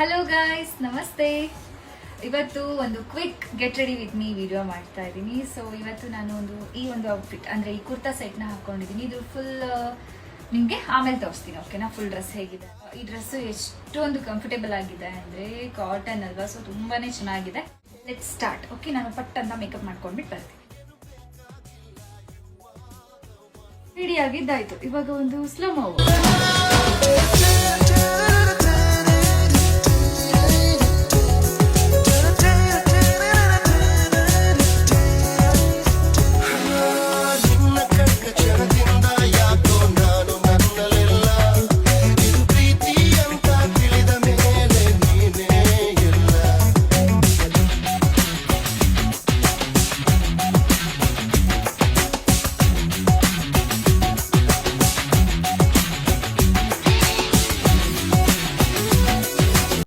Hello guys, ನಮಸ್ತೆ. ಇವತ್ತು ಒಂದು quick get ready with me video ಮಾಡ್ತಾ ಇದ್ದೀನಿ. ಸೊ ಇವತ್ತು ನಾನು ಈ ಒಂದು ಔಟ್ಫಿಟ್ ಅಂದರೆ ಈ ಕುರ್ತಾ ಸೆಟ್ನ ಹಾಕೊಂಡಿದ್ದೀನಿ. ಇದು ಫುಲ್ ನಿಮಗೆ ಆಮೇಲೆ ತೋರಿಸ್ತೀನಿ, ಓಕೆನಾ? ಫುಲ್ ಡ್ರೆಸ್ ಹೇಗಿದೆ. ಈ ಡ್ರೆಸ್ಸು ಎಷ್ಟೊಂದು ಕಂಫರ್ಟೇಬಲ್ ಆಗಿದೆ ಅಂದರೆ ಕಾಟನ್ ಅಲ್ವಾ, ಸೊ ತುಂಬಾ ಚೆನ್ನಾಗಿದೆ. Let start. ಓಕೆ, ನಾನು ಪಟ್ ಅಂತ ಮೇಕಪ್ ಮಾಡ್ಕೊಂಡ್ಬಿಟ್ಟು ಬರ್ತೀನಿ. ರೆಡಿ ಆಗಿದ್ದಾಯ್ತು. ಇವಾಗ ಒಂದು ಸ್ಲೋ ಮೂವ್.